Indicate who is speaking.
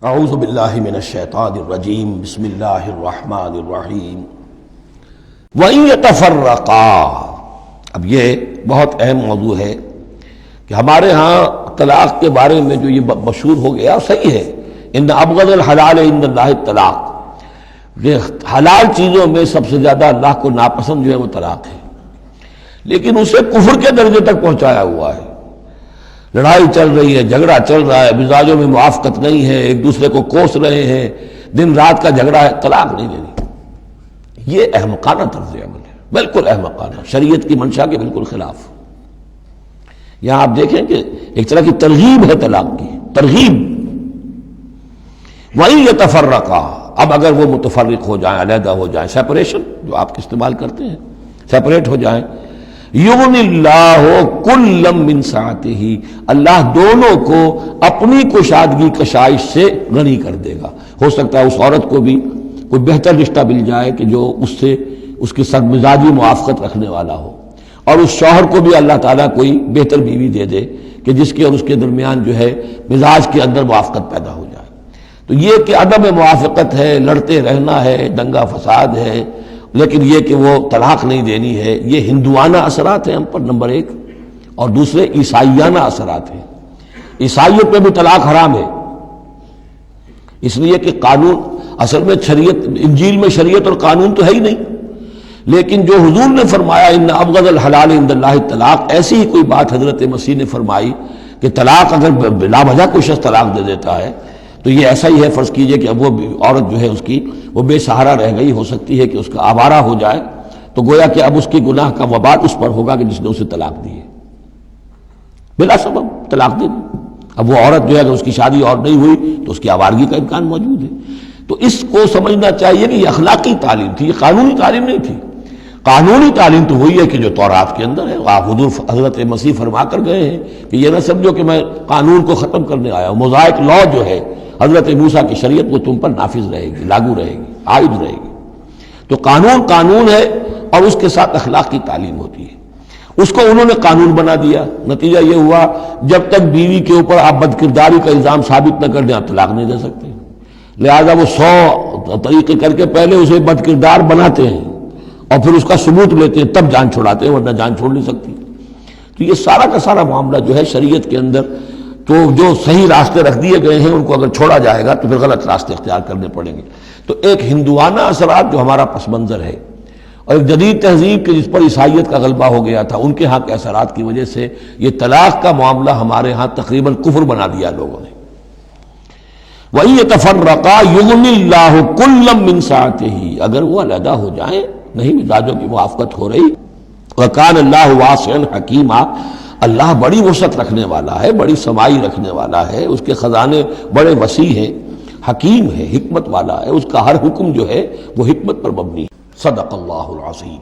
Speaker 1: اعوذ باللہ من الشیطان الرجیم بسم اللہ الرحمن الرحیم وَإِن يَتَفَرَّقَا۔ اب یہ بہت اہم موضوع ہے کہ ہمارے ہاں طلاق کے بارے میں جو یہ مشہور ہو گیا صحیح ہے، ان ابغض الحلال عند اللہ الطلاق، یہ حلال چیزوں میں سب سے زیادہ اللہ کو ناپسند جو ہے وہ طلاق ہے، لیکن اسے کفر کے درجے تک پہنچایا ہوا ہے۔ لڑائی چل رہی ہے، جھگڑا چل رہا ہے، مزاجوں میں موافقت نہیں ہے، ایک دوسرے کو کوس رہے ہیں، دن رات کا جھگڑا ہے، طلاق نہیں دینی۔ یہ احمقانہ طرز عمل ہے، بالکل احمقانہ، شریعت کی منشا کے بالکل خلاف۔ یہاں آپ دیکھیں کہ ایک طرح کی ترغیب ہے طلاق کی، ترغیب۔ وَإِن يَتَفَرَّقَا، اب اگر وہ متفرق ہو جائیں، علیحدہ ہو جائیں، سیپریشن جو آپ استعمال کرتے ہیں، سیپریٹ ہو جائیں، یغنی اللہ کلا من سعتہ، اللہ دونوں کو اپنی کشادگی کشائش سے غنی کر دے گا۔ ہو سکتا ہے اس عورت کو بھی کوئی بہتر رشتہ مل جائے کہ جو اس سے اس کے ساتھ مزاجی موافقت رکھنے والا ہو، اور اس شوہر کو بھی اللہ تعالیٰ کوئی بہتر بیوی دے دے کہ جس کے اور اس کے درمیان جو ہے مزاج کے اندر موافقت پیدا ہو جائے۔ تو یہ کہ عدم موافقت ہے، لڑتے رہنا ہے، دنگا فساد ہے، لیکن یہ کہ وہ طلاق نہیں دینی ہے، یہ ہندوانہ اثرات ہیں ہم پر نمبر ایک، اور دوسرے عیسائیانہ اثرات ہیں۔ عیسائیت میں بھی طلاق حرام ہے، اس لیے کہ قانون اصل میں شریعت، انجیل میں شریعت اور قانون تو ہے ہی نہیں، لیکن جو حضور نے فرمایا ان ابغض الحلال عند اللہ الطلاق، ایسی ہی کوئی بات حضرت مسیح نے فرمائی کہ طلاق اگر بلا وجہ کوئی شخص طلاق دے دیتا ہے تو یہ ایسا ہی ہے، فرض کیجئے کہ اب وہ عورت جو ہے اس کی وہ بے سہارا رہ گئی، ہو سکتی ہے کہ اس کا آوارہ ہو جائے، تو گویا کہ اب اس کی گناہ کا وبال اس پر ہوگا کہ جس نے اسے طلاق دی ہے، بلا سبب طلاق دے دی۔ اب وہ عورت جو ہے اگر اس کی شادی اور نہیں ہوئی تو اس کی آوارگی کا امکان موجود ہے۔ تو اس کو سمجھنا چاہیے کہ یہ اخلاقی تعلیم تھی، یہ قانونی تعلیم نہیں تھی۔ قانونی تعلیم تو وہی ہے کہ جو تورات کے اندر ہے، آپ حضور حضرت مسیح فرما کر گئے ہیں کہ یہ نہ سمجھو کہ میں قانون کو ختم کرنے آیا ہوں، موزائک لا جو ہے حضرت موسیٰ کی شریعت وہ تم پر نافذ رہے گی، لاگو رہے گی، عائد رہے گی۔ تو قانون قانون ہے، اور اس کے ساتھ اخلاق کی تعلیم ہوتی ہے۔ اس کو انہوں نے قانون بنا دیا، نتیجہ یہ ہوا جب تک بیوی کے اوپر آپ بد کرداری کا الزام ثابت نہ کر دیں آپ طلاق نہیں دے سکتے، لہذا وہ 100 طریقے کر کے پہلے اسے بد کردار بناتے ہیں اور پھر اس کا ثبوت لیتے ہیں، تب جان چھڑاتے ہیں، ورنہ جان چھوڑ نہیں سکتی۔ تو یہ سارا کا سارا معاملہ جو ہے شریعت کے اندر تو جو صحیح راستے رکھ دیے گئے ہیں ان کو اگر چھوڑا جائے گا تو پھر غلط راستے اختیار کرنے پڑیں گے۔ تو ایک ہندوانہ اثرات جو ہمارا پس منظر ہے، اور ایک جدید تہذیب کے جس پر عیسائیت کا غلبہ ہو گیا تھا، ان کے ہاں کے اثرات کی وجہ سے یہ طلاق کا معاملہ ہمارے ہاں تقریباً کفر بنا دیا لوگوں نے۔ وَإِن يَتَفَرَّقَا يُغْنِ اللَّهُ كُلًّا مِّن سَعَتِهِ، اگر وہ علیحدہ ہو جائیں، نہیں مزاجوں کی موافقت ہو رہی، وَكَانَ اللَّهُ وَاسِعًا حَكِيمًا، اللہ بڑی وسعت رکھنے والا ہے، بڑی سمائی رکھنے والا ہے، اس کے خزانے بڑے وسیع ہیں، حکیم ہے، حکمت والا ہے، اس کا ہر حکم جو ہے وہ حکمت پر مبنی ہے۔ صدق اللہ العظیم۔